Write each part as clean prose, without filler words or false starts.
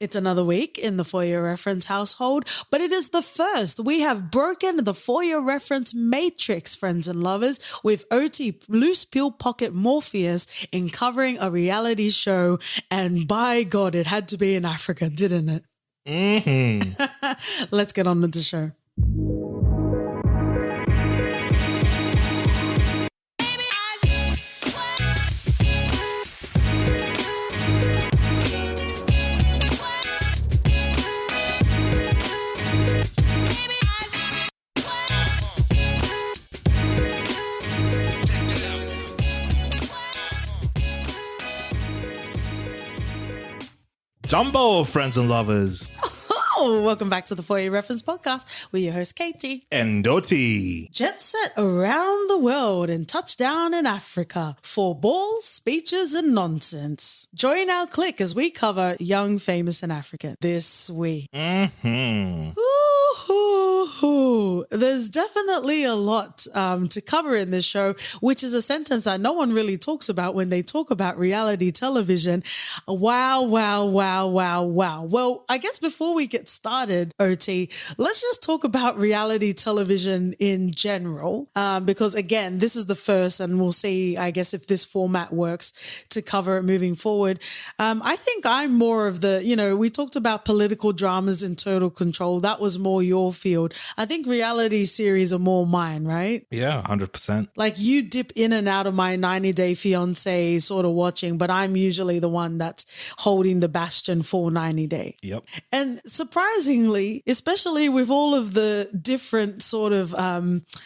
It's another week in the For Your Reference household, but it is the first. We have broken the For Your Reference matrix, friends and lovers, with OT Loose Pill Pocket Morpheus in covering a reality show. And by God, it had to be in Africa, didn't it? Mm-hmm. Let's get on with the show. Jumbo, friends and lovers. Oh, welcome back to the For Your Reference podcast with your host, Katie. And Doti. Jet set around the world and touchdown in Africa for balls, speeches, and nonsense. Join our clique as we cover Young, Famous, and African this week. Mm-hmm. Ooh, there's definitely a lot to cover in this show, which is a sentence that no one really talks about when they talk about reality television. Wow. Well, I guess before we get started, OT, let's just talk about reality television in general, because again, this is the first, and we'll see, I guess, if this format works to cover it moving forward. I think I'm more of the, we talked about political dramas in Total Control. That was more your field. I think reality series are more mine, right? Yeah, 100%. Like you dip in and out of my 90 Day Fiancé sort of watching, but I'm usually the one that's holding the bastion for 90 Day. Yep. And surprisingly, especially with all of the different sort of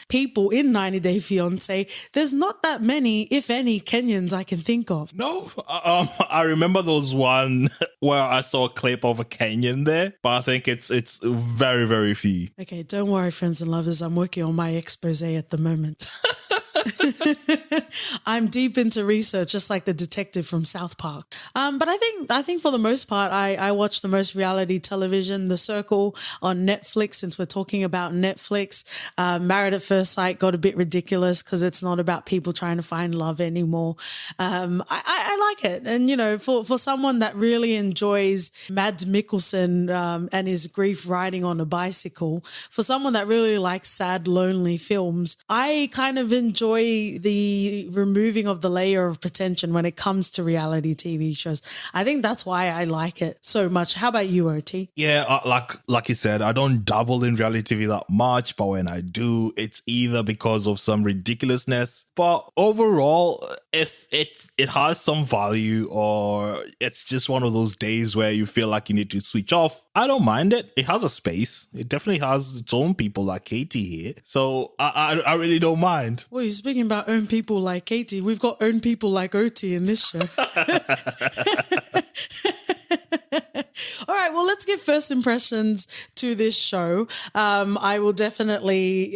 people in 90 Day Fiancé, there's not that many, if any, Kenyans I can think of. No, I remember those one where I saw a clip of a Kenyan there, but I think it's very, very few. Okay, don't worry, friends and lovers. I'm working on my expose at the moment. I'm deep into research, just like the detective from South Park. But I think for the most part, I watch the most reality television. The Circle on Netflix, since we're talking about Netflix. Married at First Sight got a bit ridiculous because it's not about people trying to find love anymore. I like it. And, for someone that really enjoys Mads Mikkelsen and his grief riding on a bicycle, for someone that really likes sad, lonely films, I kind of enjoy the removing of the layer of pretension when it comes to reality TV shows. I think that's why I like it so much. How about you, OT? Yeah, like you said, I don't dabble in reality TV that much, but when I do, it's either because of some ridiculousness. But overall, if it has some value, or it's just one of those days where you feel like you need to switch off, I don't mind it. It has a space. It definitely has its own people like Katie here. So I really don't mind. Well, you're speaking about own people like Katie. We've got own people like OT in this show. All right, well, let's give first impressions to this show. I will definitely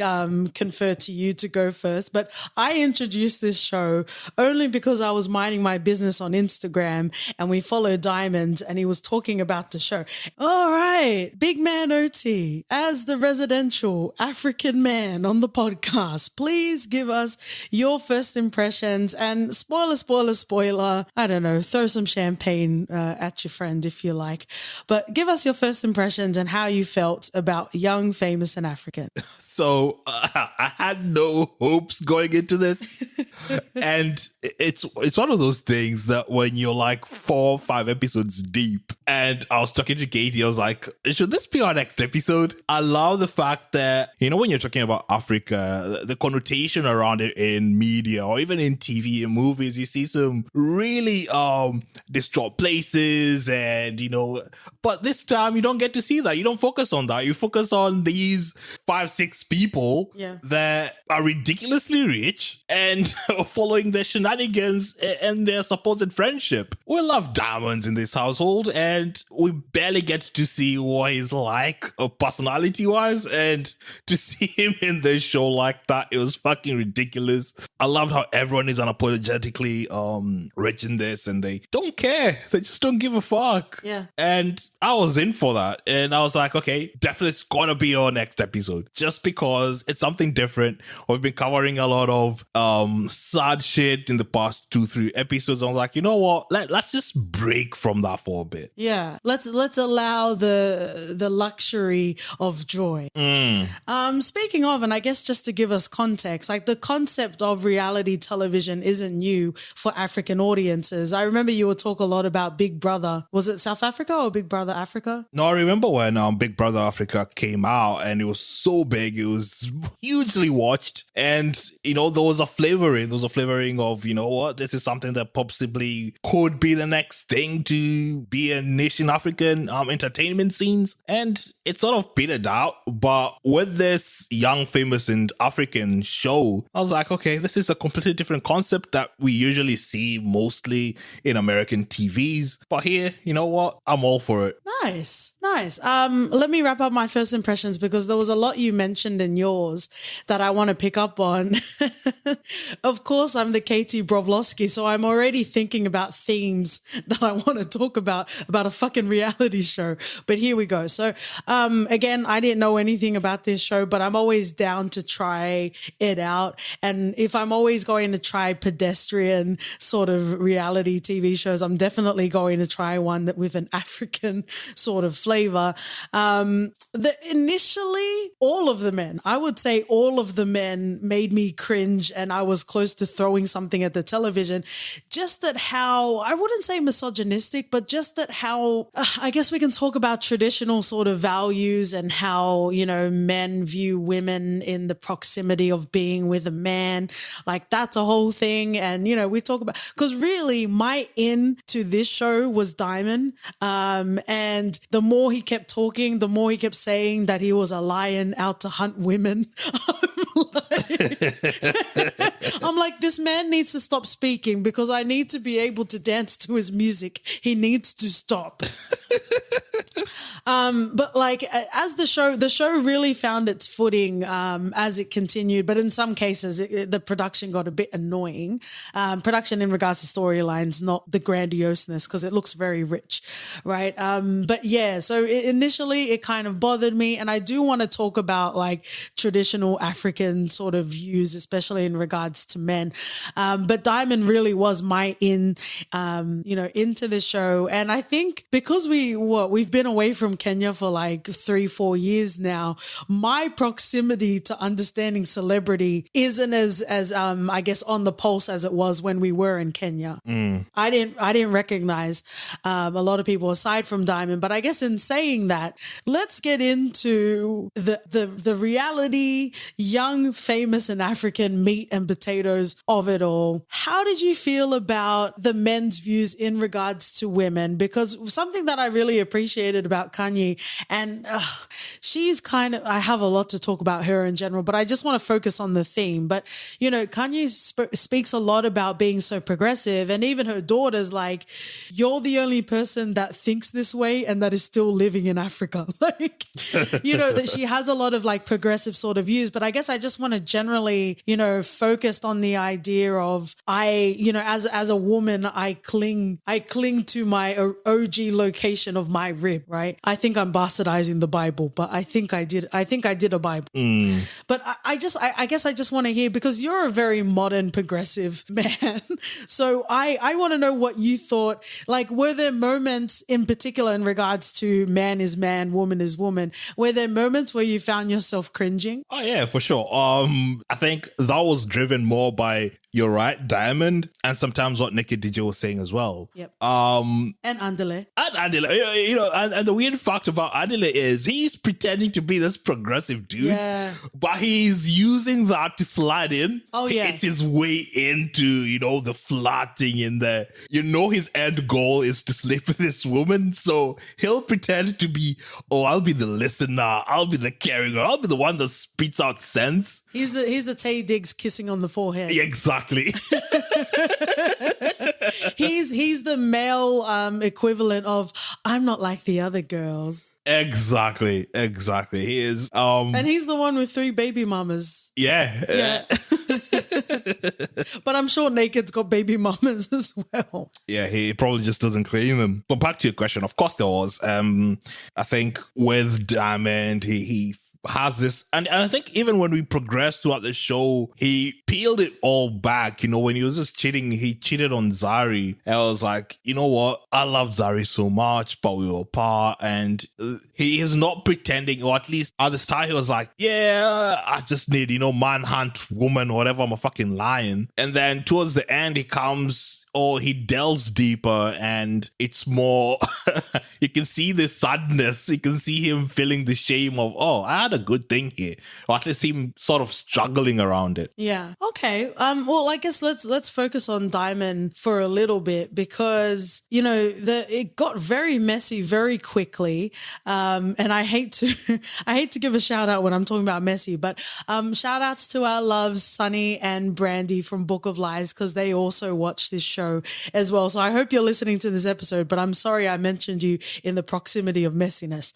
confer to you to go first, but I introduced this show only because I was minding my business on Instagram and we followed Diamond and he was talking about the show. All right, big man OT, as the residential African man on the podcast, please give us your first impressions and spoiler, I don't know, throw some champagne at your friend if you like. But give us your first impressions and how you felt about Young, Famous, and African. So I had no hopes going into this. And it's one of those things that when you're like 4 or 5 episodes deep, and I was talking to Katie, I was like, should this be our next episode? I love the fact that, when you're talking about Africa, the connotation around it in media or even in TV and movies, you see some really distraught places and, but this time you don't get to see that. You don't focus on that. You focus on these 5-6 people that are ridiculously rich and following their shenanigans and their supposed friendship. We love diamonds in this household and we barely get to see what he's like personality-wise, and to see him in the show like that, it was fucking ridiculous. I loved how everyone is unapologetically rich in this and they don't care. They just don't give a fuck. Yeah. And I was in in for that. And I was like, okay, definitely it's gonna be our next episode. Just because it's something different. We've been covering a lot of sad shit in the past 2-3 episodes. I was like, you know what? Let's just break from that for a bit. Yeah. Let's allow the luxury of joy. Speaking of, and I guess just to give us context, like the concept of reality television isn't new for African audiences. I remember you would talk a lot about Big Brother. Was it South Africa or Big Brother Africa? No, I remember when Big Brother Africa came out and it was so big, it was hugely watched. And, you know, there was a flavoring of, you know what, this is something that possibly could be the next thing to be a nation African entertainment scenes. And it sort of petered out. But with this young, famous and African show, I was like, okay, this is a completely different concept that we usually see mostly in American TVs. But here, you know what? I'm all for it. Nice. Let me wrap up my first impressions because there was a lot you mentioned in yours that I want to pick up on. Of course, I'm the Katie Brovlowski, so I'm already thinking about themes that I want to talk about a fucking reality show. But here we go. So, again, I didn't know anything about this show, but I'm always down to try it out. And if I'm always going to try pedestrian sort of reality TV shows, I'm definitely going to try one that with an African sort of flavor. Initially, all of the men, I would say all of the men made me cringe and I was close to throwing something at the television. Just at how, I wouldn't say misogynistic, but just at how, I guess we can talk about traditional sort of values and how, you know, men view women in the proximity of being with a man. Like that's a whole thing. And, you know, we talk about, because really my in to this show was Diamond. And the more he kept talking, the more he kept saying that he was a lion out to hunt women. I'm like, this man needs to stop speaking because I need to be able to dance to his music. He needs to stop. But like as the show really found its footing as it continued, but in some cases the production got a bit annoying. Production in regards to storylines, not the grandioseness, because it looks very rich, right? But yeah, so initially it kind of bothered me, and I do want to talk about like traditional African sort of views, especially in regards to men. But Diamond really was my into the show, and I think because we've been away from Kenya for like 3-4 years now, my proximity to understanding celebrity isn't as I guess on the pulse as it was when we were in Kenya. I didn't recognize a lot of people aside from Diamond, but I guess in saying that, let's get into the reality, young, famous and African meat and potatoes of it all. How did you feel about the men's views in regards to women? Because something that I really appreciated about Kanye, and she's kind of, I have a lot to talk about her in general, but I just want to focus on the theme. But, you know, Kanye speaks a lot about being so progressive, and even her daughter's like, you're the only person that thinks this way and that is still living in Africa. Like, you know, that she has a lot of like progressive sort of views. But I guess I just want to generally, you know, focus on the idea of as a woman, I cling to my OG location of my rib, right? I think I'm bastardizing the Bible, but I think I did a Bible. But I guess I just want to hear, because you're a very modern progressive man. So I want to know what you thought. Like, were there moments in particular in regards to man is man, woman is woman? Were there moments where you found yourself cringing? Oh yeah, for sure. I think that was driven more by, you're right, Diamond, and sometimes what Nikki DJ was saying as well. Yep. And Andile. You know, and the weird fact about Andile is he's pretending to be this progressive dude, but he's using that to slide in. Oh yeah, it's his way into, you know, the flirting in there. You know, his end goal is to sleep with this woman, so he'll pretend to be, oh, I'll be the listener, I'll be the caring, I'll be the one that spits out sense. He's the Tay Diggs kissing on the forehead. Yeah, exactly. He's the male equivalent of I'm not like the other girls. Exactly. He is. And he's the one with 3 baby mamas. Yeah. But I'm sure Naked's got baby mamas as well. Yeah, he probably just doesn't claim them. But back to your question, of course there was. I think with Diamond, he has this, and I think even when we progressed throughout the show, he peeled it all back. When he was just cheating, he cheated on Zari. And I was like, you know what? I love Zari so much, but we were apart. And he is not pretending, or at least at the start, he was like, yeah, I just need, manhunt woman, whatever, I'm a fucking lion. And then towards the end, he comes, or he delves deeper, and it's more you can see the sadness, you can see him feeling the shame of, oh, I had a good thing here, or at least him sort of struggling around it. Yeah. Okay. Well, I guess let's focus on Diamond for a little bit, because it got very messy very quickly, and I hate to give a shout out when I'm talking about messy, but shout outs to our loves Sunny and Brandy from Book of Lies, because they also watch this show as well. So I hope you're listening to this episode, but I'm sorry I mentioned you in the proximity of messiness.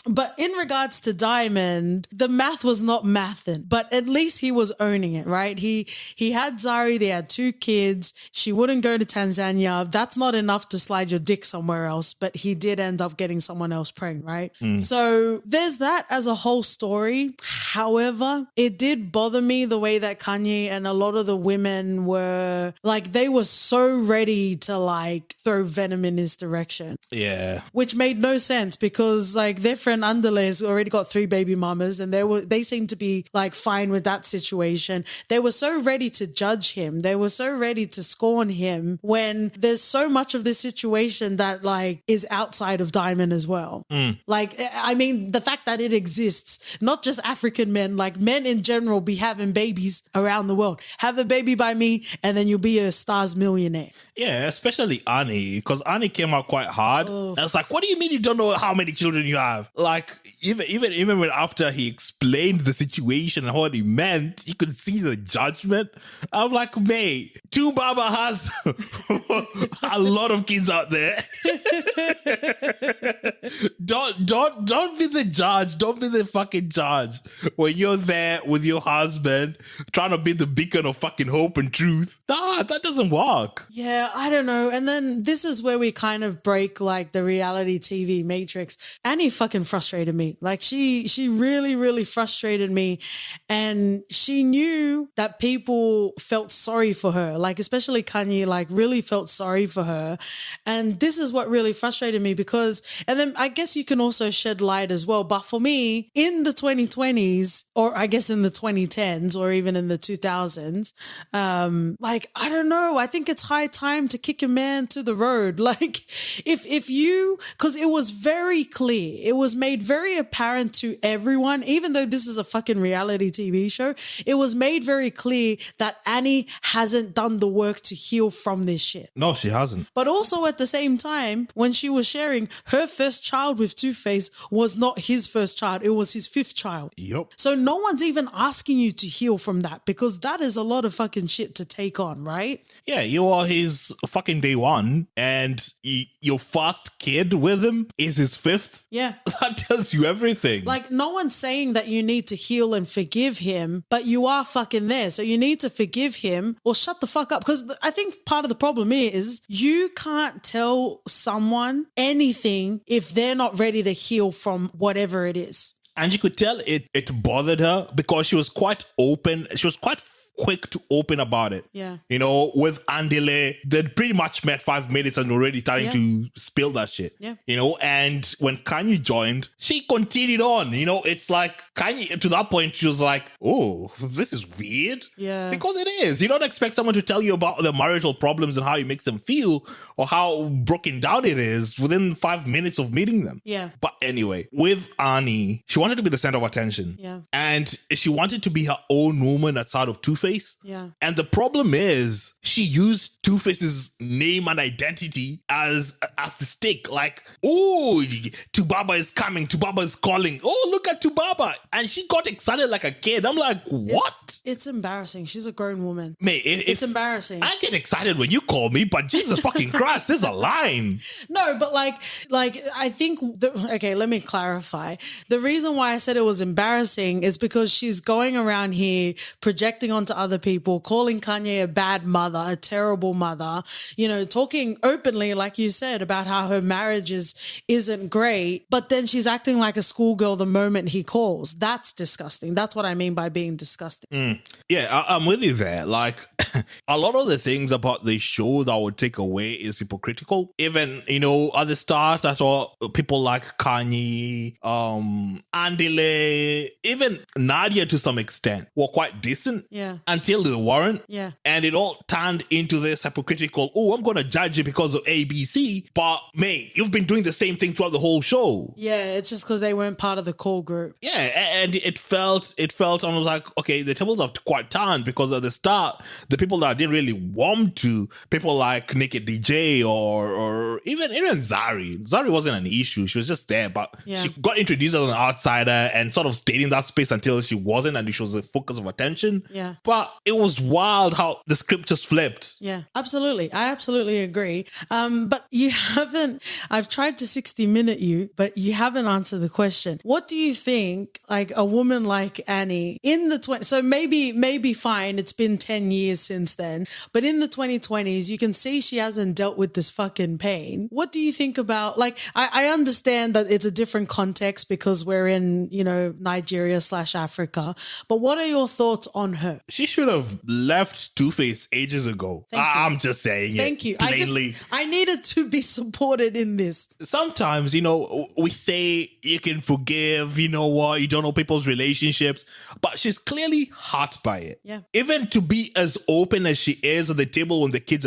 But in regards to Diamond, the math was not mathin', but at least he was owning it, right? He had Zari, they had 2 kids. She wouldn't go to Tanzania. That's not enough to slide your dick somewhere else, but he did end up getting someone else pregnant, right? So there's that as a whole story. However, it did bother me the way that Kanye and a lot of the women were like, they were so ready to like throw venom in his direction. Yeah. Which made no sense, because like their friend Underlay's already got 3 baby mamas, and they seemed to be like fine with that situation. They were so ready to judge him. They were so ready to scorn him, when there's so much of this situation that like is outside of Diamond as well. Like, I mean, the fact that it exists, not just African men, like men in general be having babies around the world. Have a baby by me and then you'll be a star's millionaire. Yeah, especially Annie, because Annie came out quite hard. And it's like, what do you mean you don't know how many children you have? Like, even when after he explained the situation and what he meant, you could see the judgment. I'm like, mate, 2 Baba has a lot of kids out there. Don't be the judge. Don't be the fucking judge when you're there with your husband trying to be the beacon of fucking hope and truth. Nah, that doesn't work. Yeah, I don't know. And then this is where we kind of break like the reality TV matrix. Annie fucking frustrated me. Like she really, really frustrated me. And she knew that people felt sorry for her, like especially Kanye, like really felt sorry for her. And this is what really frustrated me, because, and then I guess you can also shed light as well. But for me, in the 2020s, or I guess in the 2010s, or even in the 2000s, like, I don't know. I think it's high time to kick a man to the road. Like if you, because it was very clear, it was made very apparent to everyone, even though this is a fucking reality TV show, it was made very clear that Annie hasn't done the work to heal from this shit. No, she hasn't. But also at the same time, when she was sharing, her first child with Two-Face was not his first child. It was his 5th child. Yep. So no one's even asking you to heal from that, because that is a lot of fucking shit to take on, right? Yeah, you are his fucking day one, and your first kid with him is his 5th. Yeah. That tells you everything. Like, no one's saying that you need to heal and forgive him, but you are fucking there. So you need to forgive him or shut the fuck up. Because I think part of the problem is you can't tell someone anything if they're not ready to heal from whatever it is. And you could tell it bothered her, because she was quite open. She was quite quick to open about it. Yeah. You know, with Andile, they'd pretty much met 5 minutes and already starting to spill that shit. Yeah. You know, and when Kanye joined, she continued on. You know, it's like Kanye, to that point, she was like, oh, this is weird. Yeah. Because it is. You don't expect someone to tell you about their marital problems and how it makes them feel or how broken down it is within 5 minutes of meeting them. Yeah. But anyway, with Annie, she wanted to be the center of attention. Yeah. And she wanted to be her own woman outside of Two-Face. Two-Face. Yeah. And the problem is she used Two-Face's name and identity as the stick. Like, oh, Tubaba is coming. Tubaba is calling. Oh, look at Tubaba. And she got excited like a kid. I'm like, what? It's embarrassing. She's a grown woman. Mate, It's embarrassing. I get excited when you call me, but Jesus fucking Christ, there's a line. No, but like I think okay, let me clarify. The reason why I said it was embarrassing is because she's going around here projecting onto other people, calling Kanye a bad mother, a terrible mother, you know, talking openly, like you said, about how her marriage isn't great, but then she's acting like a schoolgirl the moment he calls. That's disgusting. That's what I mean by being disgusting. Yeah, I'm with you there. Like, a lot of the things about the show that I would take away is hypocritical. Even, you know, at the start, I thought people like Kanye, Andile, even Nadia to some extent were quite decent. Yeah. Until they weren't. Yeah. And it all turned into this hypocritical, oh, I'm going to judge you because of ABC. But, mate, you've been doing the same thing throughout the whole show. Yeah, it's just because they weren't part of the core group. Yeah, and it felt, I was like, okay, the tables have quite turned, because at the start, the people that I didn't really warm to, people like Naked DJ or even Zari. Zari wasn't an issue. She was just there, but she got introduced as an outsider and sort of stayed in that space until she wasn't, and she was the focus of attention. Yeah. But it was wild how the script just flipped. Yeah, absolutely. I absolutely agree. But you haven't, I've tried to 60-minute you, but you haven't answered the question. What do you think, like a woman like Annie in the 20s, so maybe fine, it's been 10 years since then, but in the 2020s, you can see she hasn't dealt with this fucking pain. What do you think about, like, I understand that it's a different context because we're in, you know, Nigeria/Africa, but what are your thoughts on her? She should have left Two-Face ages ago. I'm just saying Thank you. Plainly. I needed to be supported in this. Sometimes, you know, we say you can forgive, you know what, you don't know people's relationships, but she's clearly hurt by it. Yeah. Even to be as open as she is at the table when the kids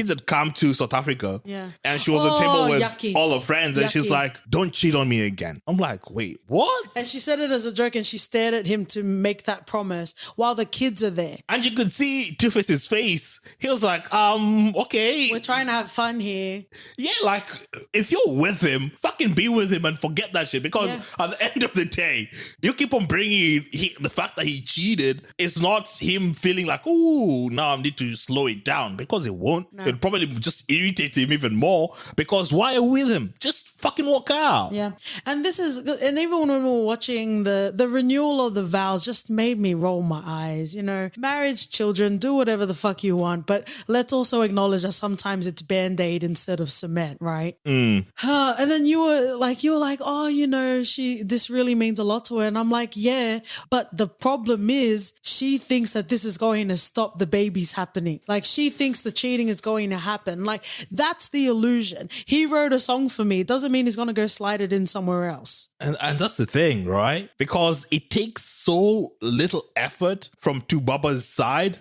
had come to South Africa, and she was at the table with all her friends, and she's like, don't cheat on me again. I'm like, wait, what? And she said it as a joke, and she stared at him to make that promise while the kids are there. And you could see Two-Face's face. He was like, okay. We're trying to have fun here. Yeah, like, if you're with him, fucking be with him and forget that shit. Because at the end of the day, you keep on bringing the fact that he cheated. It's not him feeling like, ooh, now I need to slow it down, because it won't. No. It'll probably just irritate him even more, because why are you with him? Just fucking walk out. Yeah. And even when we were watching the renewal of the vows just made me roll my eyes, you know, marriage, children, do whatever the fuck you want. But let's also acknowledge that sometimes it's Band-Aid instead of cement, right? And then you were like, oh, you know, this really means a lot to her. And I'm like, yeah, but the problem is she thinks that this is going to stop the babies happening. Like, she thinks the cheating is going to happen. Like, that's the illusion. He wrote a song for me. It doesn't mean he's going to go slide it in somewhere else. And that's the thing, right? Because it takes so little effort from Tubaba's side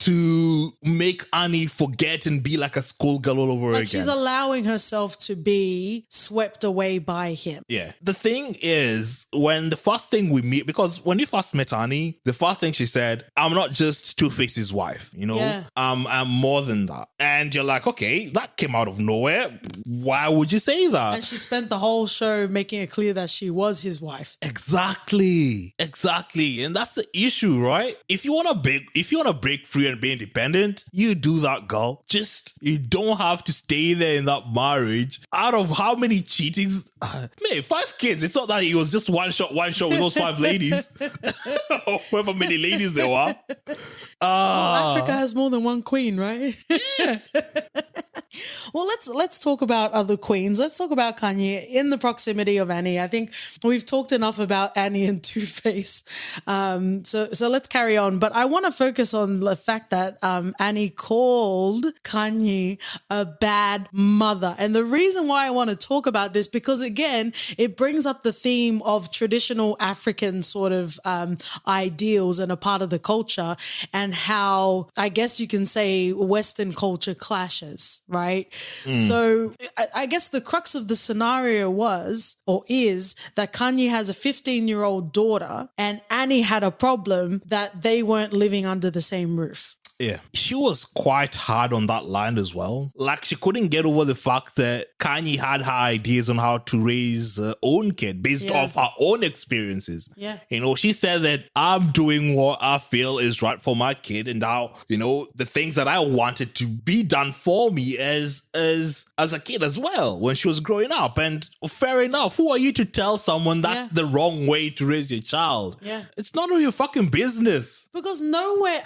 to make Annie forget and be like a schoolgirl all over again. She's allowing herself to be swept away by him. Yeah. The thing is, when the first thing we meet, because when we first met Annie, the first thing she said, I'm not just Two-Face's wife, you know? Yeah. I'm more than that. And you're like, okay, that came out of nowhere. Why would you say that? And she spent the whole show making it clear that she was his wife. Exactly. And that's the issue, right? If you want to break free and be independent, you do that, girl. You don't have to stay there in that marriage. Out of how many cheatings? Man, 5 kids. It's not that he was just one shot with those 5 ladies. Or however many ladies there were. Well, Africa has more than one queen, right? Yeah. Well, let's talk about other queens. Let's talk about Kanye in the proximity of Annie. I think we've talked enough about Annie and Two-Face. So let's carry on. But I want to focus on the fact that Annie called Kanye a bad mother. And the reason why I want to talk about this, because again, it brings up the theme of traditional African sort of ideals and a part of the culture, and how, I guess you can say, Western culture clashes, right? So I guess the crux of the scenario was, or is, that Kanye has a 15-year-old daughter and Annie had a problem that they weren't living under the same roof. Yeah, she was quite hard on that line as well. Like, she couldn't get over the fact that Kanye had her ideas on how to raise her own kid based off her own experiences. Yeah. You know, she said that I'm doing what I feel is right for my kid, and how, you know, the things that I wanted to be done for me as a kid as well when she was growing up. And fair enough, who are you to tell someone that's the wrong way to raise your child? Yeah. It's none of your fucking business. Because nowhere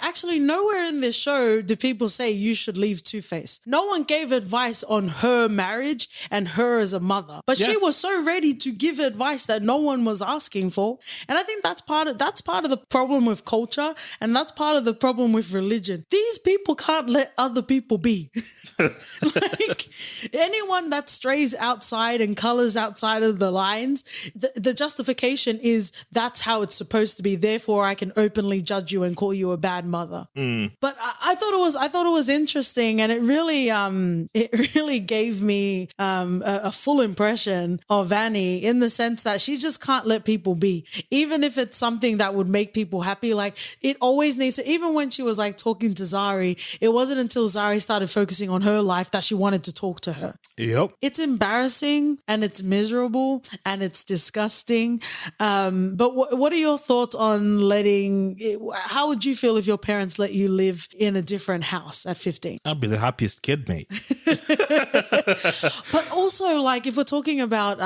in this show do people say you should leave Two-Face. No one gave advice on her marriage and her as a mother. But she was so ready to give advice that no one was asking for. And I think that's part of the problem with culture, and that's part of the problem with religion. These people can't let other people be. Like, anyone that strays outside and colors outside of the lines, the justification is that's how it's supposed to be. Therefore, I can openly judge you and call you a bad mother. But I thought it was interesting, and it really gave me a full impression of Annie, in the sense that she just can't let people be, even if it's something that would make people happy. Like, it always needs to, even when she was like talking to Zari, it wasn't until Zari started focusing on her life that she wanted to talk to her. Yep. It's embarrassing and it's miserable and it's disgusting. But what are your thoughts on how would you feel if your parents let you live in a different house at 15? I'd be the happiest kid, mate. But also, like, if we're talking about,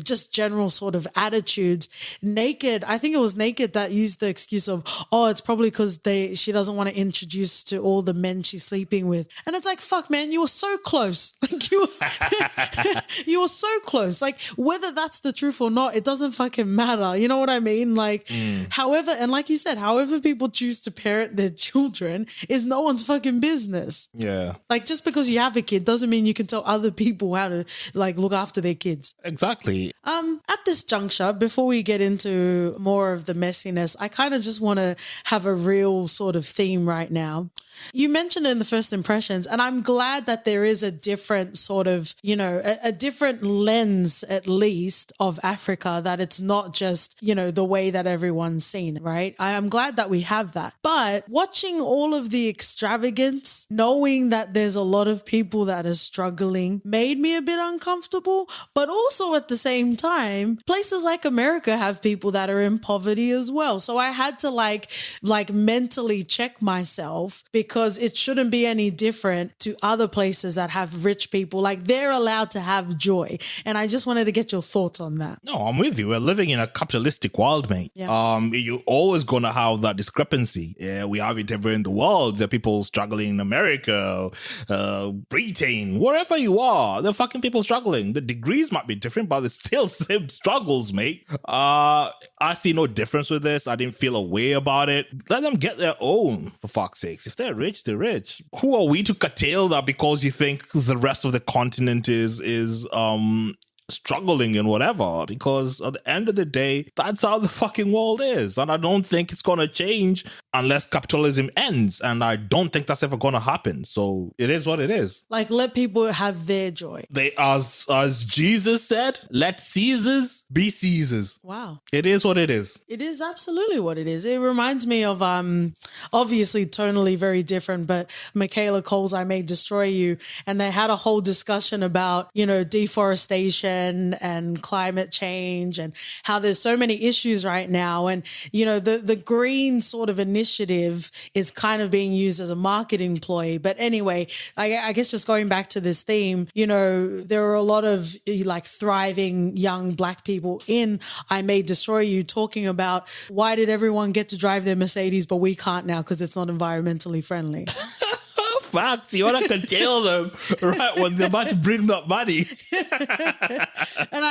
just general sort of attitudes, Naked, I think it was Naked that used the excuse of, oh, it's probably because she doesn't want to introduce to all the men she's sleeping with. And it's like, fuck, man, you were so close. Like, you were so close. Like, whether that's the truth or not, it doesn't fucking matter. You know what I mean? Like, however, and like you said, however people choose to parent their children is no one's fucking business. Yeah. Like, just because you have a kid doesn't mean you can tell other people how to, like, look after their kids. Exactly. At this juncture, before we get into more of the messiness, I kind of just want to have a real sort of theme right now. You mentioned in the first impressions, and I'm glad that there is a different sort of, a different lens, at least, of Africa, that it's not just, the way that everyone's seen it, right? I am glad that we have that. But watching all of the extravagance, knowing that there's a lot of people that are struggling, made me a bit uncomfortable. But also at the same time, places like America have people that are in poverty as well. So I had to like mentally check myself, because it shouldn't be any different to other places that have rich people. Like, they're allowed to have joy. And I just wanted to get your thoughts on that. No, I'm with you. We're living in a capitalistic world, mate. Yeah. You're always going to have that discrepancy. Yeah, we have it everywhere in the world. There are people struggling in America, Britain, wherever you are. There are fucking people struggling. The degrees might be different, but it's still same struggles, mate. I see no difference with this. I didn't feel a way about it. Let them get their own, for fuck's sakes. If they're rich, they're rich. Who are we to curtail that because you think the rest of the continent is struggling and whatever? Because at the end of the day, that's how the fucking world is. And I don't think it's going to change unless capitalism ends. And I don't think that's ever going to happen. So it is what it is. Like, let people have their joy. As Jesus said, let Caesars be Caesars. Wow. It is what it is. It is absolutely what it is. It reminds me of, obviously tonally very different, but Michaela Cole's I May Destroy You. And they had a whole discussion about, deforestation and climate change and how there's so many issues right now. And, the green sort of initiative is kind of being used as a marketing ploy. But anyway, I guess just going back to this theme, there are a lot of like thriving young Black people in I May Destroy You talking about, why did everyone get to drive their Mercedes, but we can't now because it's not environmentally friendly. Facts. You want to curtail them right when they're about to bring that money. And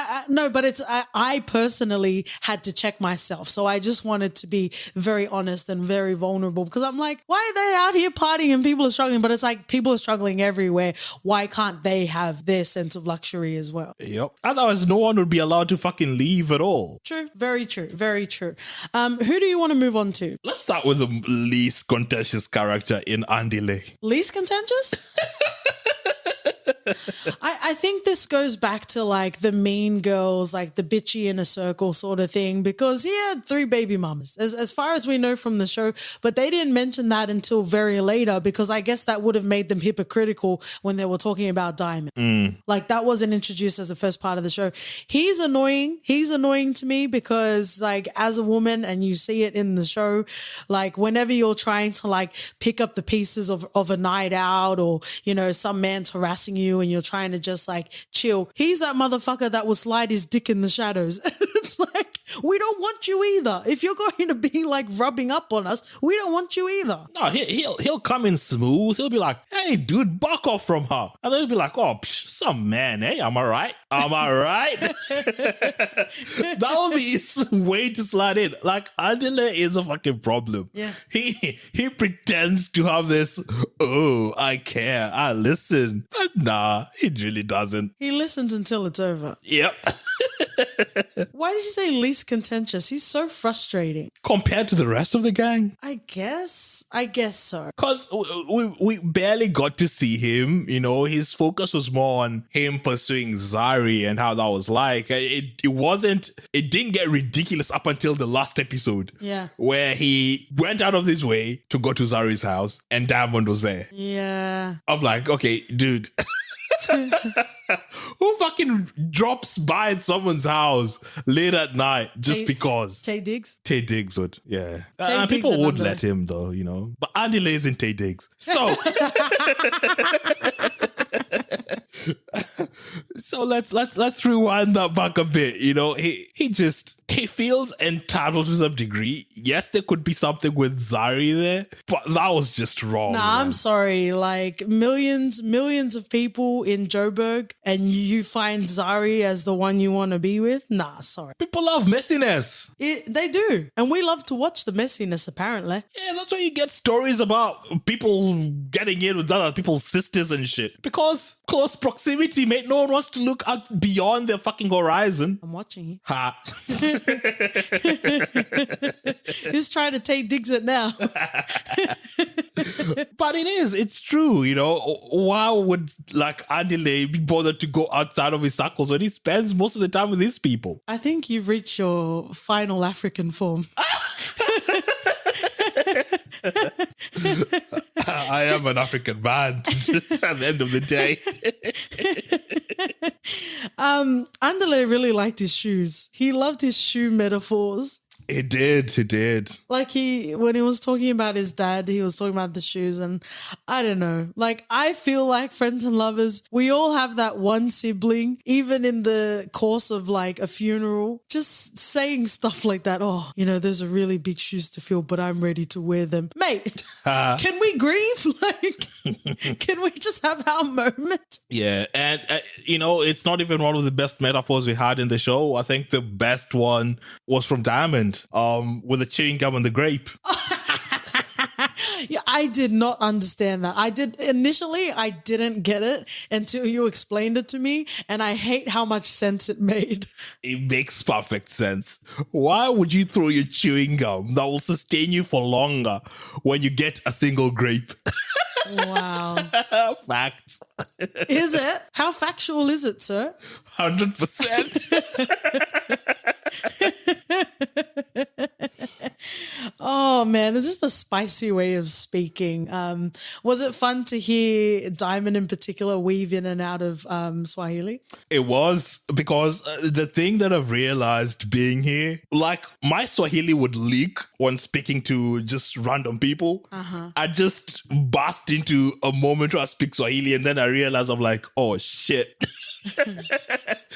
I personally had to check myself. So I just wanted to be very honest and very vulnerable, because I'm like, why are they out here partying and people are struggling? But it's like, people are struggling everywhere. Why can't they have their sense of luxury as well? Yep. Otherwise, no one would be allowed to fucking leave at all. True. Very true. Very true. Who do you want to move on to? Let's start with the least contentious character in Andy Lee. Least contentious? I think this goes back to like the mean girls, like the bitchy in a circle sort of thing, because he had 3 baby mamas, as far as we know from the show. But they didn't mention that until very later, because I guess that would have made them hypocritical when they were talking about Diamond. Like that wasn't introduced as the first part of the show. He's annoying. He's annoying to me because like as a woman, and you see it in the show, like whenever you're trying to like pick up the pieces of a night out, or, you know, some man's harassing you and you're trying to just like chill, he's that motherfucker that will slide his dick in the shadows. It's like, we don't want you either. If you're going to be like rubbing up on us, we don't want you either. No, he'll come in smooth. He'll be like, "Hey, dude, buck off from her," and then he'll be like, "Oh, some man, hey, am I right? Am I right?" That'll be his way to slide in. Like Adele is a fucking problem. Yeah, he pretends to have this. Oh, I care. I listen, but nah, he really doesn't. he listens until it's over. Yep. Why did you say least contentious? He's so frustrating. Compared to the rest of the gang? I guess so. Because we barely got to see him, you know, his focus was more on him pursuing Zari and how that was like. It didn't get ridiculous up until the last episode. Yeah. Where he went out of his way to go to Zari's house and Diamond was there. Yeah. I'm like, okay, dude. Who fucking drops by at someone's house late at night just because? Tay Diggs? Tay Diggs would, yeah. Tay Diggs people would another. let him though, you know. But Andy Lay's in Tay Diggs. So so let's rewind that back a bit. You know, he feels entitled to some degree. Yes, there could be something with Zari there, but that was just wrong. Nah, man. I'm sorry. Like millions of people in Joburg, and you find Zari as the one you want to be with? Nah, sorry. People love messiness. They do. And we love to watch the messiness, apparently. Yeah, that's why you get stories about people getting in with other people's sisters and shit. Because close proximity, mate. No one wants to look out beyond their fucking horizon. I'm watching you. Ha. Who's trying to take digs it now? But it's true, you know. Why would like Adile be bothered to go outside of his circles when he spends most of the time with his people? I think you've reached your final African form. I am an African man at the end of the day. Andale really liked his shoes. He loved his shoe metaphors. He did. Like when he was talking about his dad, he was talking about the shoes, and I don't know. Like I feel like Friends and Lovers, we all have that one sibling, even in the course of like a funeral, just saying stuff like that. Oh, you know, those are really big shoes to fill, but I'm ready to wear them. Mate, can we grieve? Like, can we just have our moment? Yeah, and you know, it's not even one of the best metaphors we had in the show. I think the best one was from Diamond, with the chewing gum and the grape. Yeah, I did not understand that. I didn't get it until you explained it to me, and I hate how much sense it made. It makes perfect sense. Why would you throw your chewing gum that will sustain you for longer when you get a single grape? Wow. Facts. Is it? How factual is it, sir? 100%. Oh man, it's just a spicy way of speaking. Was it fun to hear Diamond in particular weave in and out of Swahili? It was, because the thing that I've realized being here, like my Swahili would leak when speaking to just random people. I just burst into a moment where I speak Swahili and then I realize I'm like, oh shit.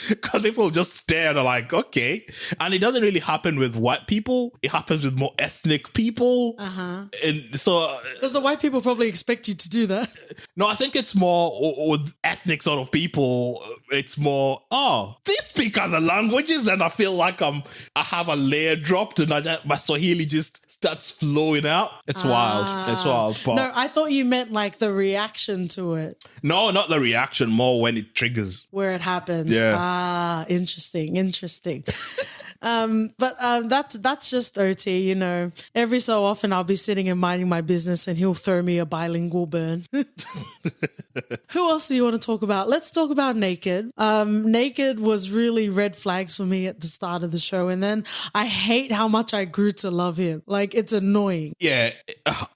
Because people just stare and are like, okay. And it doesn't really happen with white people. It happens with more ethnic people. And so... Because the white people probably expect you to do that. No, I think it's more with ethnic sort of people. It's more, they speak other languages and I feel like I have a layer dropped and my Swahili just starts flowing out. It's wild. It's wild. But no, I thought you meant like the reaction to it. No, not the reaction, more when it triggers. Where it happens. Yeah. Interesting. But that's just OT, you know. Every so often I'll be sitting and minding my business and he'll throw me a bilingual burn. Who else do you want to talk about? Let's talk about Naked. Naked was really red flags for me at the start of the show. And then I hate how much I grew to love him. Like, it's annoying. Yeah,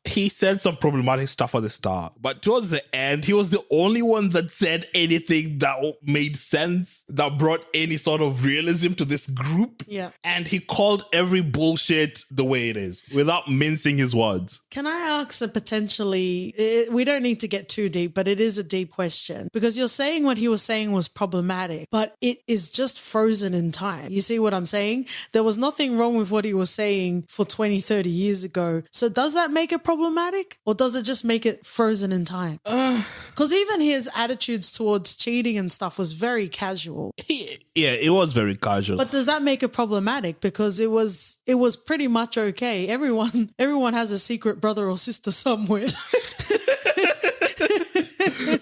he said some problematic stuff at the start, but towards the end, he was the only one that said anything that made sense, that brought any sort of realism to this group. Yeah. And he called every bullshit the way it is without mincing his words. Can I ask a potentially, we don't need to get too deep, but it is a deep question, because you're saying what he was saying was problematic, but it is just frozen in time. You see what I'm saying? There was nothing wrong with what he was saying for 20, 30 years ago. So does that make it problematic, or does it just make it frozen in time? Because even his attitudes towards cheating and stuff was very casual. Yeah, it was very casual. But does that make it problematic? Because it was pretty much okay. Everyone has a secret brother or sister somewhere.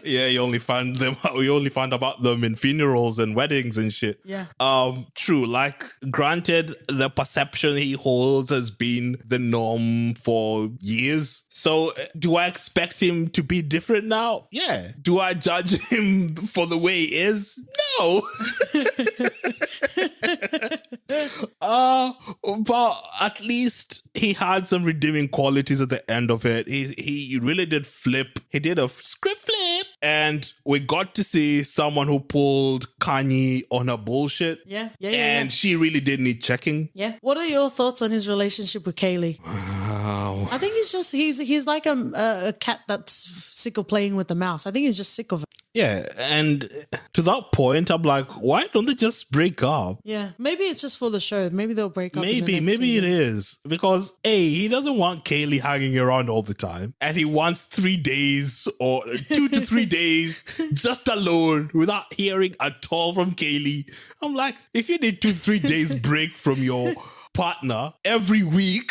Yeah, you only find them. We only find about them in funerals and weddings and shit. Yeah. True. Like, granted, the perception he holds has been the norm for years. So, do I expect him to be different now? Yeah. Do I judge him for the way he is? No. But at least he had some redeeming qualities at the end of it. He really did flip. He did a script flip. And we got to see someone who pulled Kanye on her bullshit. Yeah. And she really did need checking. Yeah. What are your thoughts on his relationship with Kaylee? I think he's like a cat that's sick of playing with the mouse. I think he's just sick of it. Yeah, and to that point, I'm like, why don't they just break up? Yeah, maybe it's just for the show. Maybe they'll break up. Maybe it is. Because, A, he doesn't want Kaylee hanging around all the time. And he wants 3 days or 2 to 3 days just alone without hearing at all from Kaylee. I'm like, if you need 2-3 days break from your partner every week...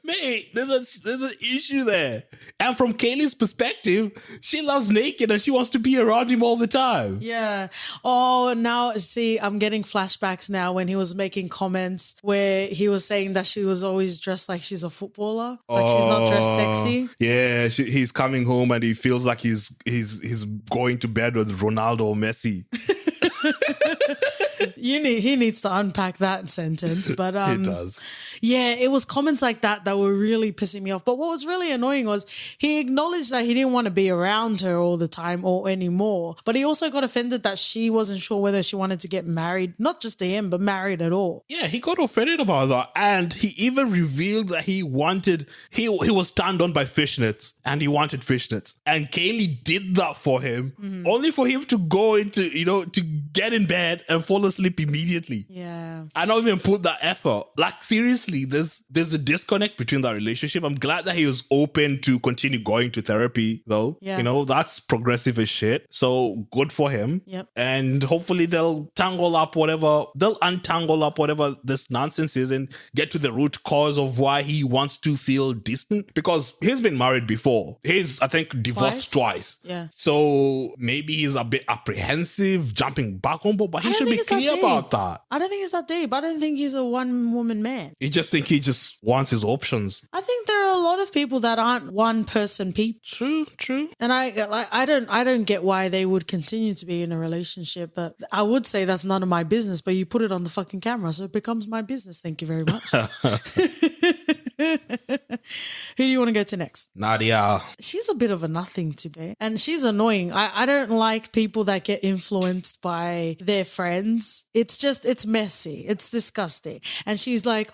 Mate, there's an issue there. And from Kaylee's perspective, she loves Naked and she wants to be around him all the time. Yeah. Oh, now, see, I'm getting flashbacks now when he was making comments where he was saying that she was always dressed like she's a footballer. Like she's not dressed sexy. Yeah, he's coming home and he feels like he's going to bed with Ronaldo or Messi. He needs to unpack that sentence, but He does. Yeah, it was comments like that were really pissing me off. But what was really annoying was he acknowledged that he didn't want to be around her all the time or anymore. But he also got offended that she wasn't sure whether she wanted to get married, not just to him, but married at all. Yeah, he got offended about that. And he even revealed that he was turned on by fishnets and he wanted fishnets. And Kaylee did that for him, only for him to go into, to get in bed and fall asleep immediately. Yeah. I don't even put that effort. Like, seriously, there's a disconnect between that relationship. I'm glad that he was open to continue going to therapy, though. Yeah. That's progressive as shit. So good for him. Yep. And hopefully they'll untangle up whatever this nonsense is and get to the root cause of why he wants to feel distant. Because he's been married before. He's, I think, divorced twice. Yeah. So maybe he's a bit apprehensive jumping back on board, but he should be clear about that. I don't think it's that deep. I don't think he's a one-woman man. You just think he just wants his options. I think there are a lot of people that aren't one-person people. True. And I don't get why they would continue to be in a relationship, but I would say that's none of my business, but you put it on the fucking camera, so it becomes my business. Thank you very much. Who do you want to go to next? Nadia. She's a bit of a nothing to me, and she's annoying. I don't like people that get influenced by their friends. It's messy. It's disgusting. And she's like,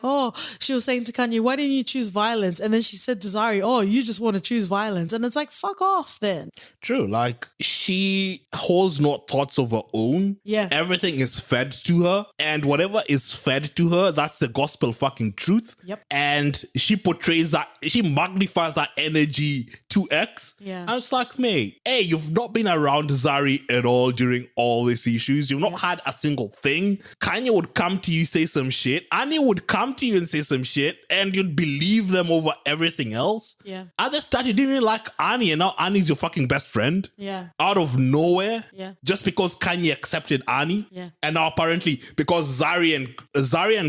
she was saying to Kanye, why didn't you choose violence? And then she said to Zari, you just want to choose violence. And it's like, fuck off then. True. Like, she holds no thoughts of her own. Yeah. Everything is fed to her. And whatever is fed to her, that's the gospel fucking truth. Yep. And she portrays that, she magnifies that energy 2x. Yeah. I was like, mate, hey, you've not been around Zari at all during all these issues. You've not had a single thing. Kanye would come to you, say some shit. Annie would come to you and say some shit, and you'd believe them over everything else. Yeah. I just started even like Annie, and now Annie's your fucking best friend. Yeah. Out of nowhere. Yeah. Just because Kanye accepted Annie. Yeah. And now apparently because Zari and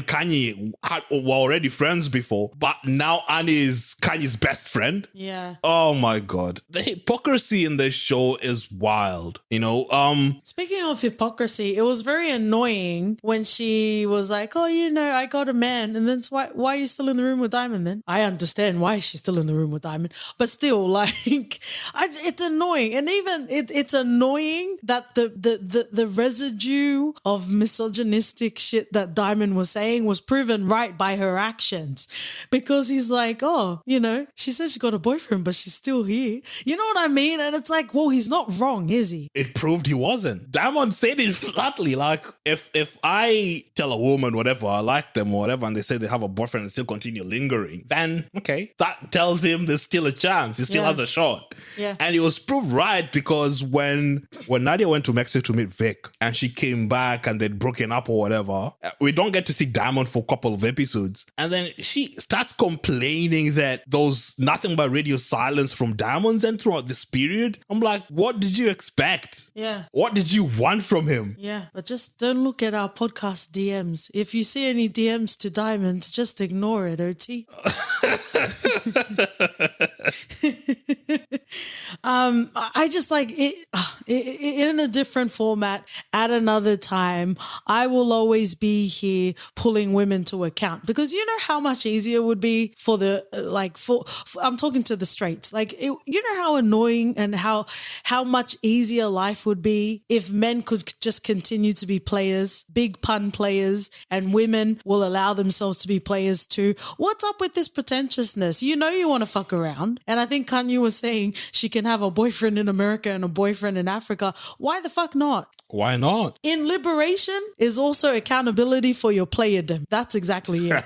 Kanye were already friends before, but now Annie is Kanye's best friend. Yeah. Oh my God. The hypocrisy in this show is wild. Speaking of hypocrisy, it was very annoying when she was like, oh, I got a man. And then why are you still in the room with Diamond then? I understand why she's still in the room with Diamond. But still, like, it's annoying. And even it's annoying that the residue of misogynistic shit that Diamond was saying was proven right by her actions. Because he's like, oh, she said she got a boyfriend, but she's still here. You know what I mean? And it's like, well, he's not wrong, is he? It proved he wasn't. Diamond said it flatly. Like, if I tell a woman whatever, I like them or whatever, and they say they have a boyfriend and still continue lingering, then, okay, that tells him there's still a chance. He still has a shot. Yeah. And it was proved right because when Nadia went to Mexico to meet Vic and she came back and they'd broken up or whatever, we don't get to see Diamond for a couple of episodes. And then she starts complaining that there was nothing but radio silence from Diamond's end throughout this period. I'm like, what did you expect? Yeah. What did you want from him? Yeah, but just don't look at our podcast DMs. If you see any DMs to Diamonds, just ignore it, OT. I just like it in a different format at another time. I will always be here pulling women to account because you know how much easier it would be for I'm talking to the straights. Like, you know how annoying and how much easier life would be if men could just continue to be players, big pun players, and women will allow themselves to be players too. What's up with this pretentiousness? You want to fuck around. And I think Kanye was saying she can have a boyfriend in America and a boyfriend in Africa. Why the fuck not? Why not? In liberation is also accountability for your playerdom. That's exactly it.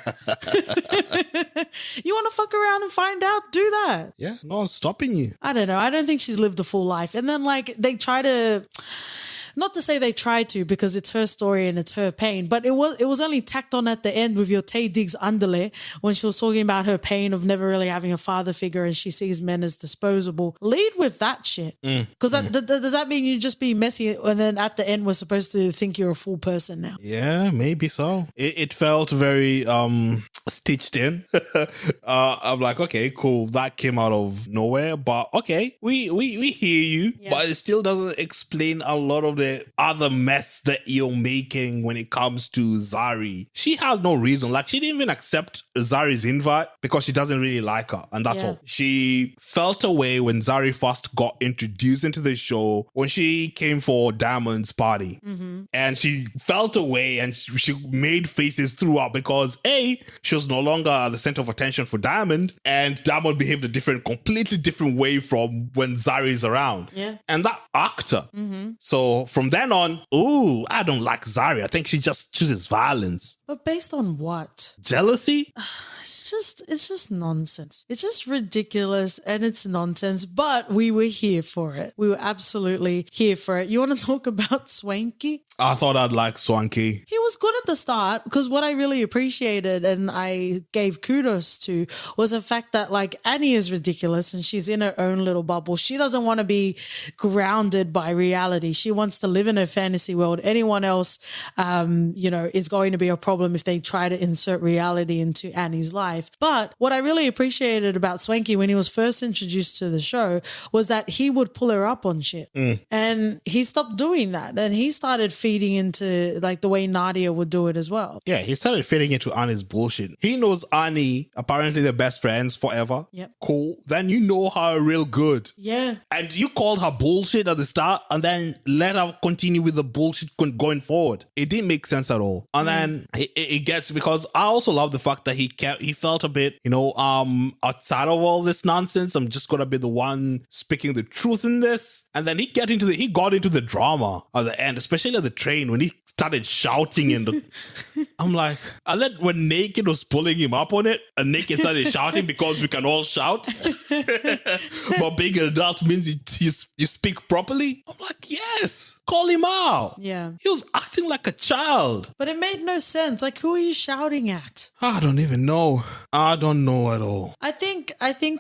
You want to fuck around and find out? Do that. Yeah, no one's stopping you. I don't know. I don't think she's lived a full life. And then they try to... Not to say they tried to because it's her story and it's her pain, but it was only tacked on at the end with your Tay Diggs underlay when she was talking about her pain of never really having a father figure and she sees men as disposable. Lead with that shit. Because does that mean you just be messy and then at the end we're supposed to think you're a full person now? Yeah, maybe so. It felt very stitched in. I'm like, okay, cool. That came out of nowhere, but okay, we hear you, but it still doesn't explain a lot of the other mess that you're making when it comes to Zari. She has no reason. Like, she didn't even accept Zari's invite because she doesn't really like her. And that's all. She felt away when Zari first got introduced into the show when she came for Diamond's party. Mm-hmm. And she felt away and she made faces throughout because A, she was no longer the center of attention for Diamond, and Diamond behaved a completely different way from when Zari's around. Yeah. And that irked her. Mm-hmm. So from then on, I don't like Zari. I think she just chooses violence. But based on what? Jealousy? It's just nonsense. It's just ridiculous and it's nonsense, but we were here for it. We were absolutely here for it. You want to talk about Swanky? I thought I'd like Swanky. He was good at the start because what I really appreciated and I gave kudos to was the fact that Annie is ridiculous and she's in her own little bubble. She doesn't want to be grounded by reality. She wants to live in her fantasy world. Anyone else, is going to be a problem if they try to insert reality into Annie's life. But what I really appreciated about Swanky when he was first introduced to the show was that he would pull her up on shit. And he stopped doing that. And he started feeding into the way Nadia would do it as well. Yeah, he started feeding into Annie's bullshit. He knows Annie, apparently they're best friends forever. Yep. Cool. Then you know her real good. Yeah. And you called her bullshit at the start and then let her continue with the bullshit going forward. It didn't make sense at all. And then it gets, because I also love the fact that he felt a bit, outside of all this nonsense. I'm just gonna be the one speaking the truth in this. And then he got into the drama at the end, especially at the train when he started shouting I'm like, and then when Naked was pulling him up on it, and Naked started shouting because we can all shout. But being an adult means you speak properly. I'm like, yes. call him out. Yeah. He was acting like a child. But it made no sense. Like, who are you shouting at? I don't even know. I don't know at all. I think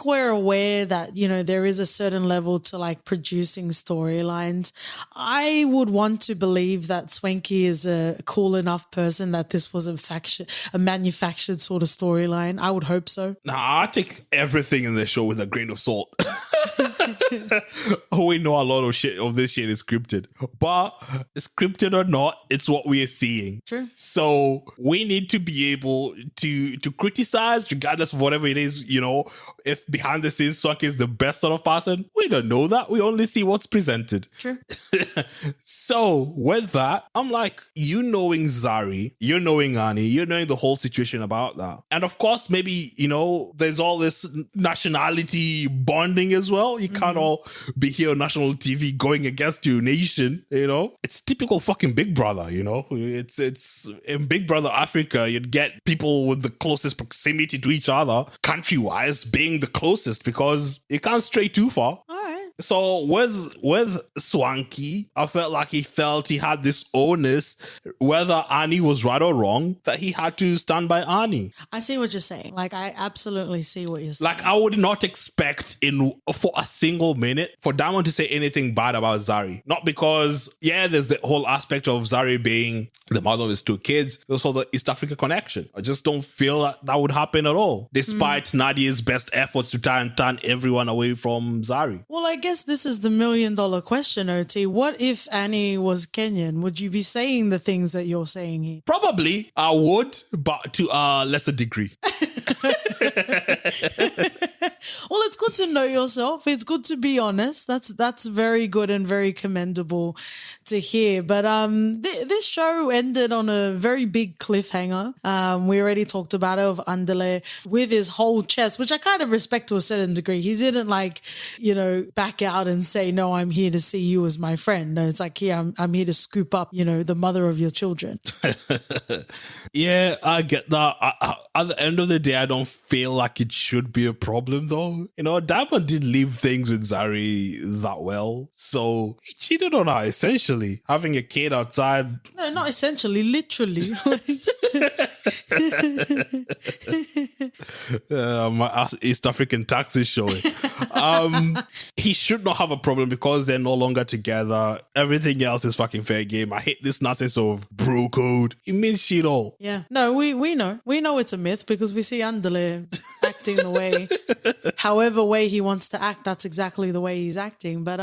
we're aware that, there is a certain level to like producing storylines. I would want to believe that Swanky is a cool enough person that this was a manufactured sort of storyline. I would hope so. Nah, I take everything in the show with a grain of salt. We know a lot of this shit is scripted, but scripted or not, it's what we are seeing. True. So we need to be able to criticize regardless of whatever it is. If behind the scenes Swanky is the best sort of person, we don't know that. We only see what's presented. True. So with that, I'm like, knowing Zari, knowing Annie, knowing the whole situation about that. And of course, maybe, there's all this nationality bonding as well. You can't all be here on national TV going against your nation, It's typical fucking Big Brother, It's in Big Brother Africa, you'd get people with the closest proximity to each other, country-wise, being the closest because you can't stray too far. All right. So with Swanky, I felt like he had this onus, whether Annie was right or wrong, that he had to stand by Annie. I see what you're saying. Like, I absolutely see what you're saying. Like, I would not expect for a single minute for Diamond to say anything bad about Zari. Not because, there's the whole aspect of Zari being the mother of his two kids. There's also the East Africa connection. I just don't feel that would happen at all, despite Nadia's best efforts to try and turn everyone away from Zari. Well, I guess this is the $1 million question, OT. What if Annie was Kenyan? Would you be saying the things that you're saying here? Probably, I would, but to a lesser degree. Well, it's good to know yourself. It's good to be honest. That's very good and very commendable to hear. But this show ended on a very big cliffhanger. We already talked about it, of Andale with his whole chest, which I kind of respect to a certain degree. He didn't back out and say, no, I'm here to see you as my friend. No, it's like, here, I'm here to scoop up, the mother of your children. Yeah, I get that. At the end of the day, I don't feel like it should be a problem, though. Diamond did leave things with Zari that well. So he cheated on her, essentially. Having a kid outside. No, not essentially, literally. My East African tax is showing. He should not have a problem because they're no longer together. Everything else is fucking fair game. I hate this nonsense of bro code. It means shit all. Yeah. No, we know. We know it's a myth because we see Andale acting the way, however way he wants to act, that's exactly the way he's acting. But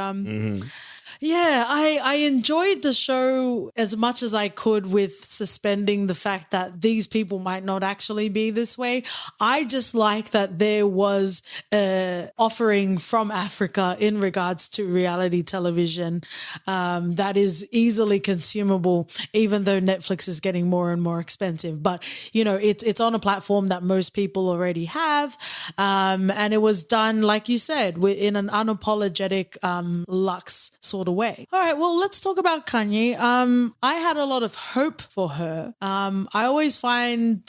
yeah, I enjoyed the show as much as I could with suspending the fact that these people might not actually be this way. I just like that there was an offering from Africa in regards to reality television that is easily consumable, even though Netflix is getting more and more expensive. But, it's on a platform that most people already have. And it was done, like you said, in an unapologetic Lux sort of way. All right, well, let's talk about Kanye. I had a lot of hope for her. I always find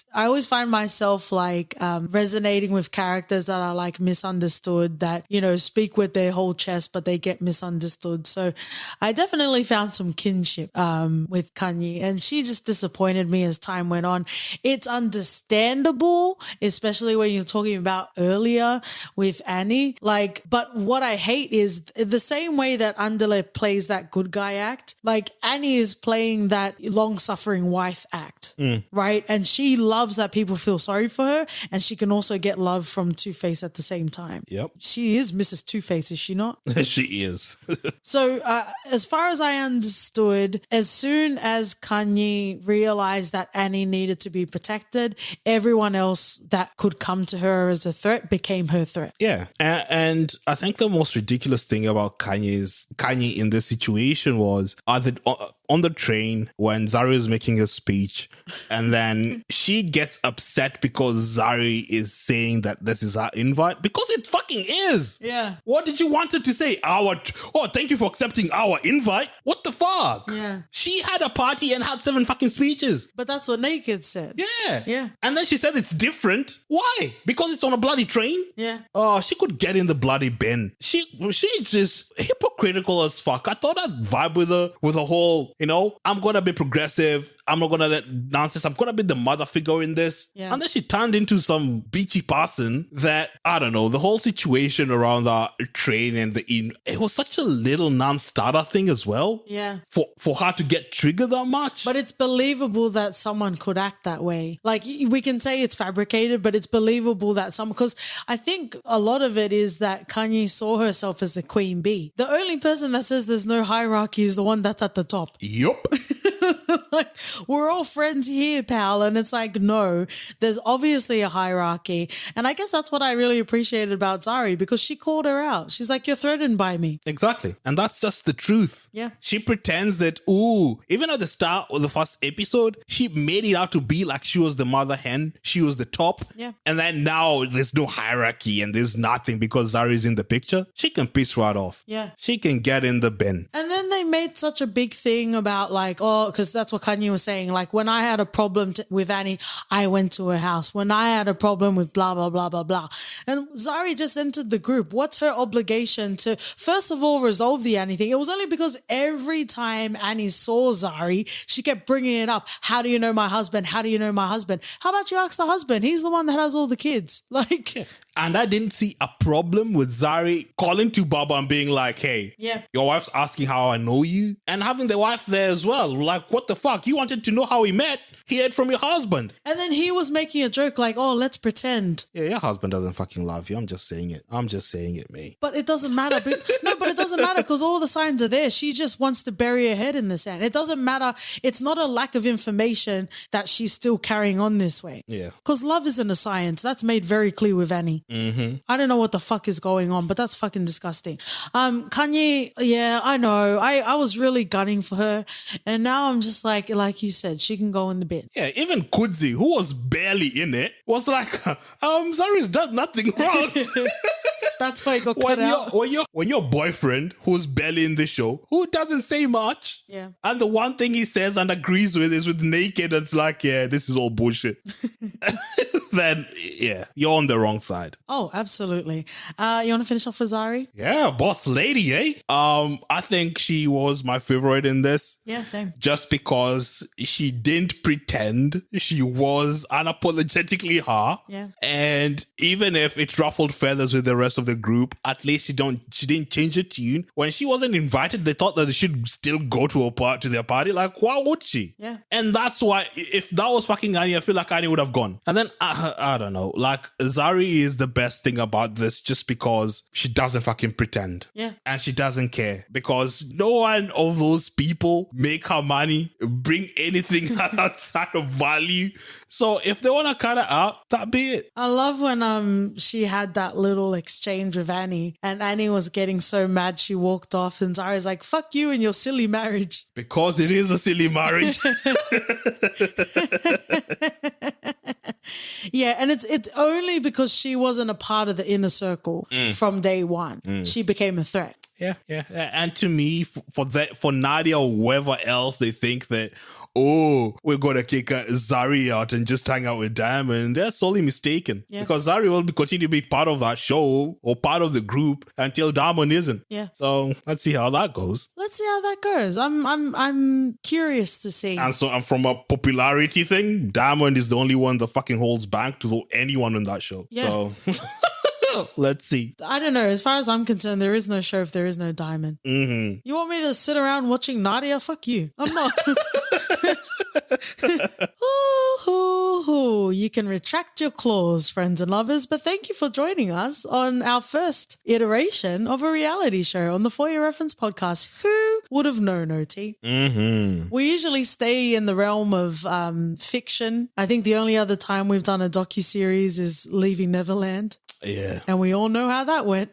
myself resonating with characters that are misunderstood, that speak with their whole chest but they get misunderstood. So I definitely found some kinship with Kanye, and she just disappointed me as time went on. It's understandable, especially when you're talking about earlier with Annie. But what I hate is the same way that Andale plays that good guy act, Annie is playing that long-suffering wife act, right? And she loves that people feel sorry for her, and she can also get love from Two-Face at the same time. Yep. She is Mrs. Two-Face, is she not? She is. So as far as I understood, as soon as Kanye realized that Annie needed to be protected, everyone else that could come to her as a threat became her threat. Yeah. And I think the most ridiculous thing about Kanye in this situation was on the train when Zari is making a speech, and then she gets upset because Zari is saying that this is her invite, because it fucking is. Yeah. What did you want her to say? Thank you for accepting our invite. What the fuck? Yeah. She had a party and had 7 fucking speeches. But that's what Naked said. Yeah. Yeah. And then she said it's different. Why? Because it's on a bloody train? Yeah. Oh, she could get in the bloody bin. She's just hypocritical as fuck. fuck. I thought I'd vibe with her with a whole, I'm gonna be progressive. I'm not gonna let nonsense. I'm gonna be the mother figure in this. Yeah. And then she turned into some beachy person that, I don't know, the whole situation around the train and it was such a little non-starter thing as well. Yeah. For her to get triggered that much. But it's believable that someone could act that way. Like, we can say it's fabricated, but it's believable that because I think a lot of it is that Kanye saw herself as the queen bee. The only person that says there's no hierarchy is the one that's at the top. Yup. Like, we're all friends here, pal. And it's like, no, there's obviously a hierarchy. And I guess that's what I really appreciated about Zari, because she called her out. She's like, you're threatened by me. Exactly. And that's just the truth. Yeah. She pretends that, even at the start of the first episode, she made it out to be like she was the mother hen. She was the top. Yeah. And then now there's no hierarchy and there's nothing because Zari's in the picture. She can piss right off. Yeah. She can get in the bin. And then they made such a big thing about like, because that's what Kanye was saying. Like, when I had a problem with Annie, I went to her house. When I had a problem with blah, blah, blah, blah, blah. And Zari just entered the group. What's her obligation to, first of all, resolve the Annie thing? It was only because every time Annie saw Zari, she kept bringing it up. How do you know my husband? How do you know my husband? How about you ask the husband? He's the one that has all the kids. Like, yeah. And I didn't see a problem with Zari calling to Baba and being like, hey, yeah, your wife's asking how I know you, and having the wife there as well. Like, what the fuck? You wanted to know how we met? He heard from your husband. And then he was making a joke like, oh, let's pretend. Yeah, your husband doesn't fucking love you. I'm just saying it, mate. But it doesn't matter. But it doesn't matter because all the signs are there. She just wants to bury her head in the sand. It doesn't matter. It's not a lack of information that she's still carrying on this way. Yeah. Because love isn't a science. That's made very clear with Annie. Mm-hmm. I don't know what the fuck is going on, but that's fucking disgusting. Kanye, yeah, I know. I was really gunning for her. And now I'm just like you said, she can go in the bin. Yeah, even Kudzi, who was barely in it, was like, Zari's done nothing wrong. That's why I got cut out. When your boyfriend, who's barely in the show, who doesn't say much, yeah, and the one thing he says and agrees with is with naked, and it's like, yeah, this is all bullshit. Then, yeah, you're on the wrong side. Oh, absolutely. You want to finish off with Zari? Yeah, boss lady, eh? I think she was my favorite in this. Yeah, same. Just because she didn't pretend, she was unapologetically her. Yeah. And even if it ruffled feathers with the rest of the group, at least she didn't change her tune. When she wasn't invited, they thought that they should still go to their party. Like, why would she? Yeah. And that's why, if that was fucking Annie, I feel like Annie would have gone. And then, I don't know, like, Zari is the best thing about this just because she doesn't fucking pretend. Yeah. And she doesn't care because no one of those people make her money, bring anything outside of value. So if they want to cut her out, that be it. I love when she had that little exchange with Annie and Annie was getting so mad she walked off and Zari's like, fuck you and your silly marriage. Because it is a silly marriage. Yeah, and it's only because she wasn't a part of the inner circle from day one. She became a threat. Yeah. And to me, for Nadia or whoever else they think that, we're going to kick Zari out and just hang out with Diamond, they're sorely mistaken. Yeah. Because Zari will continue to be part of that show or part of the group until Diamond isn't. Yeah. So let's see how that goes. I'm curious to see. And from a popularity thing, Diamond is the only one that fucking holds back to anyone on that show. Yeah. So let's see. I don't know. As far as I'm concerned, there is no show if there is no Diamond. Mm-hmm. You want me to sit around watching Nadia? Fuck you. I'm not. Ooh, you can retract your claws, friends and lovers, but thank you for joining us on our first iteration of a reality show on the For Your Reference podcast. Who would have known, OT? Mm-hmm. We usually stay in the realm of fiction. I think the only other time we've done a docuseries is Leaving Neverland. Yeah. And we all know how that went.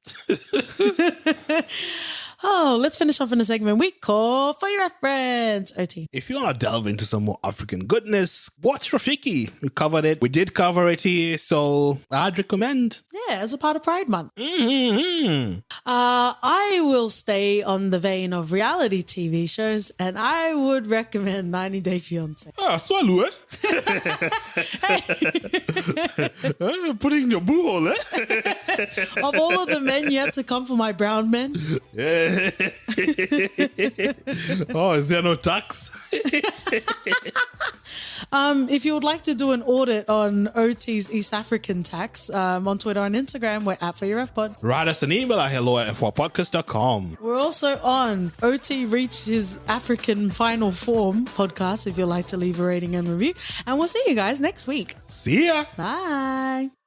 Oh, let's finish off in a segment we call For Your Reference. OT. If you want to delve into some more African goodness, watch Rafiki. We covered it. We did cover it here, so I'd recommend. Yeah, as a part of Pride Month. Mm-hmm. I will stay on the vein of reality TV shows, and I would recommend 90 Day Fiancé. Swallow it. Put it in your boo hole, Of all of the men, you had to come for my brown men. Yeah. Oh, is there no tax? If you would like to do an audit on OT's East African tax, on Twitter and Instagram, we're at For Your FPod. Write us an email at hello@f4podcast.com. We're also on OT Reached His African Final Form podcast if you'd like to leave a rating and review. And we'll see you guys next week. See ya. Bye.